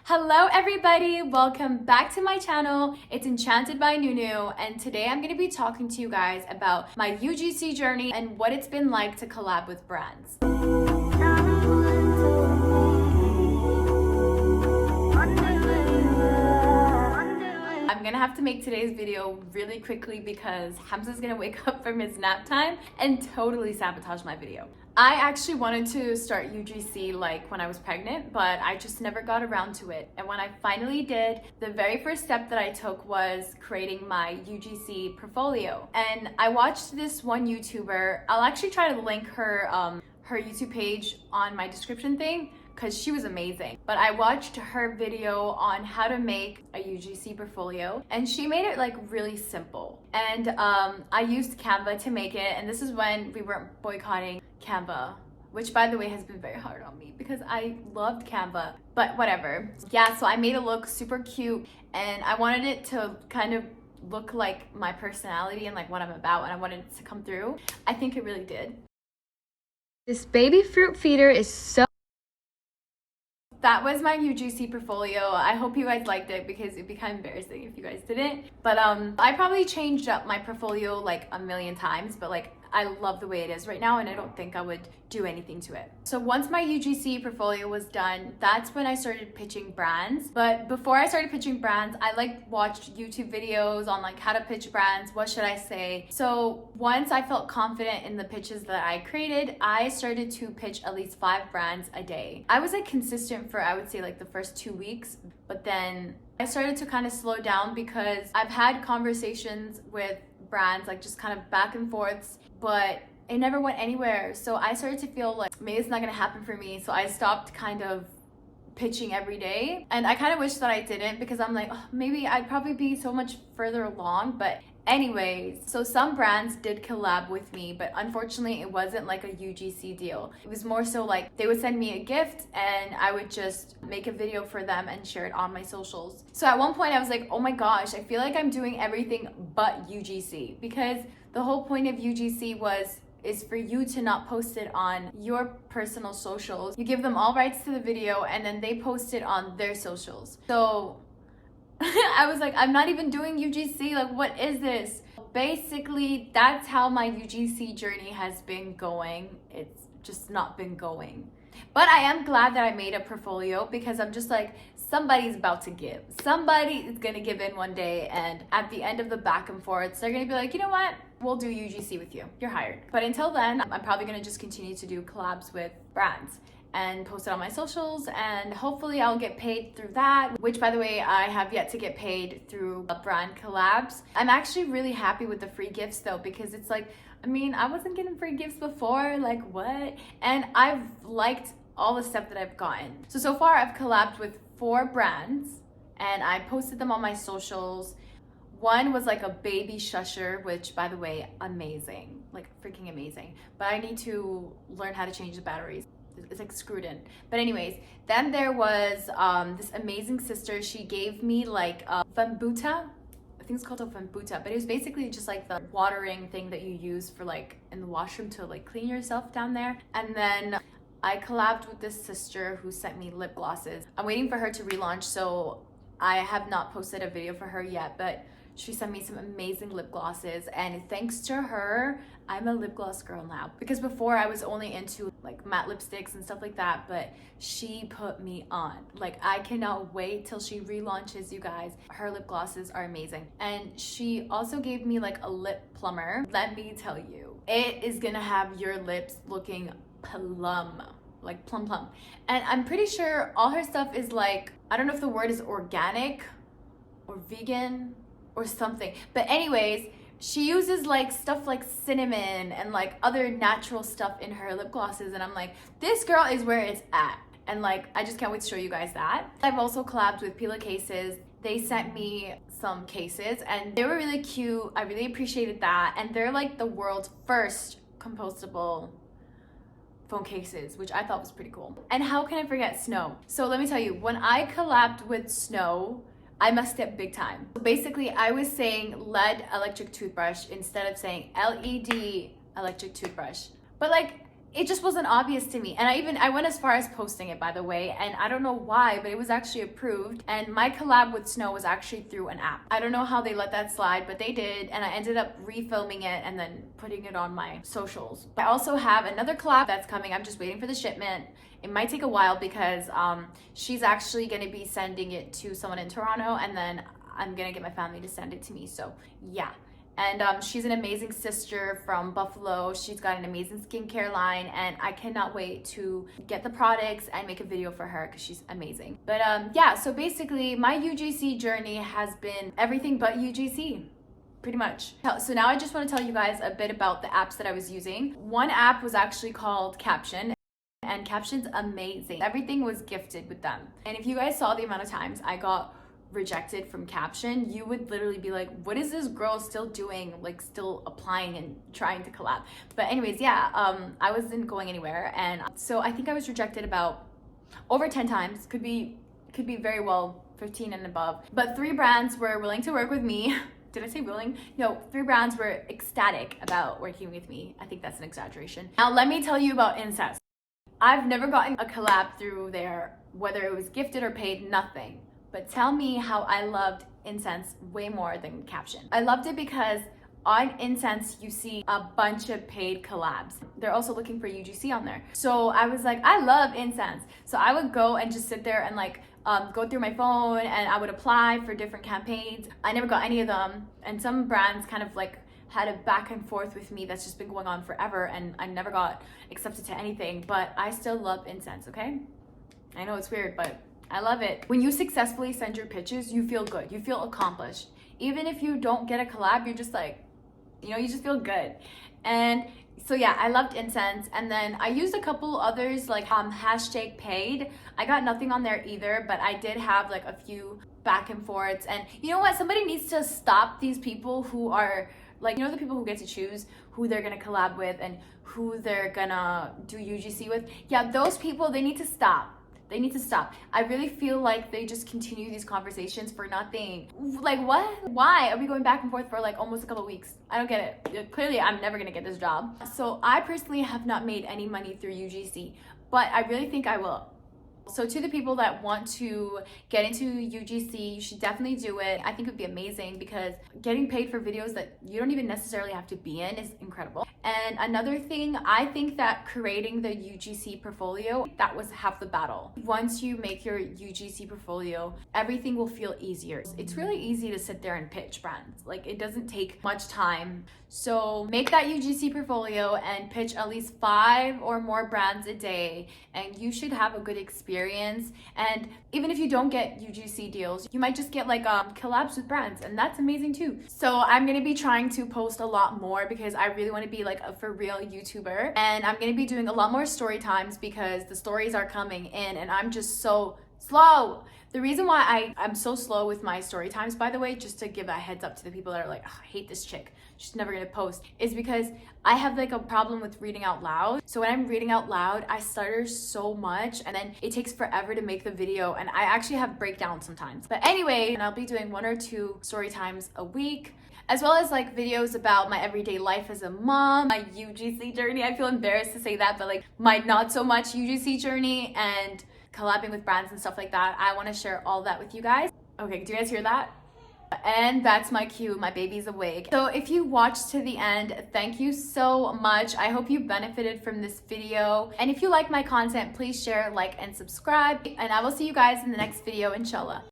Hello everybody, welcome back to my channel. It's Enchanted by Nunu, and today I'm going to be talking to you guys about my UGC journey and what it's been like to collab with brands. I'm gonna have to make today's video really quickly because Hamza's gonna wake up from his nap time and totally sabotage my video. I actually wanted to start UGC like when I was pregnant, but I just never got around to it. And when I finally did, the very first step that I took was creating my UGC portfolio. And I watched this one YouTuber. I'll actually try to link her YouTube page on my description thing, because she was amazing. But I watched her video on how to make a UGC portfolio, and she made it like really simple. And I used Canva to make it, and this is when we weren't boycotting Canva, which by the way has been very hard on me because I loved Canva, but whatever. Yeah, so I made it look super cute, and I wanted it to kind of look like my personality and like what I'm about, and I wanted it to come through. I think it really did. This baby fruit feeder is so... That was my UGC portfolio. I hope you guys liked it because it'd be kind of embarrassing if you guys didn't. But I probably changed up my portfolio like a million times, but like I love the way it is right now, and I don't think I would do anything to it. So once my UGC portfolio was done, that's when I started pitching brands. But before I started pitching brands, I like watched YouTube videos on like how to pitch brands, what should I say. So once I felt confident in the pitches that I created, I started to pitch at least 5 brands a day. I was like consistent for, I would say, like the first 2 weeks, but then I started to kind of slow down because I've had conversations with brands, like just kind of back and forths, but it never went anywhere. So I started to feel like maybe it's not gonna happen for me. So I stopped kind of pitching every day. And I kind of wish that I didn't, because I'm like, oh, maybe I'd probably be so much further along. But anyways, so some brands did collab with me, but unfortunately it wasn't like a UGC deal. It was more so like they would send me a gift and I would just make a video for them and share it on my socials. So at one point I was like, oh my gosh, I feel like I'm doing everything but UGC, because the whole point of UGC is for you to not post it on your personal socials. You give them all rights to the video and then they post it on their socials. So I was like, I'm not even doing UGC, like what is this? Basically, that's how my UGC journey has been going. It's just not been going. But I am glad that I made a portfolio, because I'm just like, somebody's about to give. Somebody is gonna give in one day, and at the end of the back and forths, they're gonna be like, you know what? We'll do UGC with you. You're hired. But until then, I'm probably gonna just continue to do collabs with brands and post it on my socials, and hopefully I'll get paid through that, which by the way, I have yet to get paid through brand collabs. I'm actually really happy with the free gifts though, because it's like, I mean, I wasn't getting free gifts before, like what? And I've liked all the stuff that I've gotten. So far I've collabed with 4 brands and I posted them on my socials. One was like a baby shusher, which by the way, amazing, like freaking amazing. But I need to learn how to change the batteries. It's like screwed in. But anyways, then there was this amazing sister. She gave me like a Vambuta. I think it's called a Vambuta, but it was basically just like the watering thing that you use for like in the washroom to like clean yourself down there. And then I collabed with this sister who sent me lip glosses. I'm waiting for her to relaunch, so I have not posted a video for her yet, but she sent me some amazing lip glosses, and thanks to her, I'm a lip gloss girl now. Because before I was only into like matte lipsticks and stuff like that, but she put me on. Like I cannot wait till she relaunches, you guys. Her lip glosses are amazing. And she also gave me like a lip plumber. Let me tell you, it is gonna have your lips looking plum, like plum. And I'm pretty sure all her stuff is like, I don't know if the word is organic or vegan or something, but anyways, she uses like stuff like cinnamon and like other natural stuff in her lip glosses, and I'm like, this girl is where it's at. And like, I just can't wait to show you guys that. I've also collabed with Pila Cases. They sent me some cases and they were really cute. I really appreciated that. And they're like the world's first compostable phone cases, which I thought was pretty cool. And how can I forget Snow? So let me tell you, when I collabed with Snow, I messed up big time. So basically, I was saying LED electric toothbrush instead of saying LED electric toothbrush. But like, it just wasn't obvious to me. And I went as far as posting it, by the way, and I don't know why, but it was actually approved. And my collab with Snow was actually through an app. I don't know how they let that slide, but they did, and I ended up refilming it and then putting it on my socials. I also have another collab that's coming. I'm just waiting for the shipment. It might take a while because she's actually going to be sending it to someone in Toronto, and then I'm going to get my family to send it to me. So yeah. And she's an amazing sister from Buffalo. She's got an amazing skincare line, and I cannot wait to get the products and make a video for her because she's amazing. But yeah, so basically my UGC journey has been everything but UGC. Pretty much. So now I just want to tell you guys a bit about the apps that I was using. One app was actually called Caption, and Caption's amazing. Everything was gifted with them. And if you guys saw the amount of times I got rejected from Caption, you would literally be like, what is this girl still doing, like still applying and trying to collab? But anyways, yeah, I wasn't going anywhere, and so I think I was rejected about over 10 times. Could be very well 15 and above, but 3 brands were willing to work with me. Did I say willing? No, 3 brands were ecstatic about working with me. I think that's an exaggeration. Now let me tell you about Incest. I've never gotten a collab through there, whether it was gifted or paid, nothing. But tell me how I loved Incense way more than Caption. I loved it because on Incense, you see a bunch of paid collabs. They're also looking for UGC on there. So I was like, I love Incense. So I would go and just sit there and like go through my phone, and I would apply for different campaigns. I never got any of them. And some brands kind of like had a back and forth with me that's just been going on forever, and I never got accepted to anything, but I still love Incense, okay? I know it's weird, but I love it. When you successfully send your pitches, you feel good. You feel accomplished. Even if you don't get a collab, you're just like, you know, you just feel good. And so yeah, I loved Incense. And then I used a couple others like hashtag paid. I got nothing on there either, but I did have like a few back and forths. And you know what? Somebody needs to stop these people who are like, you know, the people who get to choose who they're gonna collab with and who they're gonna do UGC with. Yeah, those people, they need to stop. They need to stop. I really feel like they just continue these conversations for nothing. Like what? Why are we going back and forth for like almost a couple weeks? I don't get it. Clearly, I'm never gonna get this job. So I personally have not made any money through UGC, but I really think I will. So to the people that want to get into UGC, you should definitely do it. I think it would be amazing because getting paid for videos that you don't even necessarily have to be in is incredible. And another thing, I think that creating the UGC portfolio, that was half the battle. Once you make your UGC portfolio, everything will feel easier. It's really easy to sit there and pitch brands. Like it doesn't take much time. So make that UGC portfolio and pitch at least 5 or more brands a day, and you should have a good experience. And even if you don't get UGC deals, you might just get like collabs with brands, and that's amazing too. So I'm gonna be trying to post a lot more because I really want to be like a for real YouTuber, and I'm gonna be doing a lot more story times because the stories are coming in and I'm just so slow. The reason why I'm so slow with my story times, by the way, just to give a heads up to the people that are like, oh, I hate this chick, she's never gonna post, is because I have like a problem with reading out loud. So when I'm reading out loud, I stutter so much, and then it takes forever to make the video, and I actually have breakdowns sometimes. But anyway, and I'll be doing 1 or 2 story times a week, as well as like videos about my everyday life as a mom, my UGC journey. I feel embarrassed to say that, but like my not so much UGC journey and collabing with brands and stuff like that. I want to share all that with you guys. Okay, do you guys hear that? And that's my cue, my baby's awake. So if you watched to the end, thank you so much. I hope you benefited from this video. And if you like my content, please share, like, and subscribe. And I will see you guys in the next video, inshallah.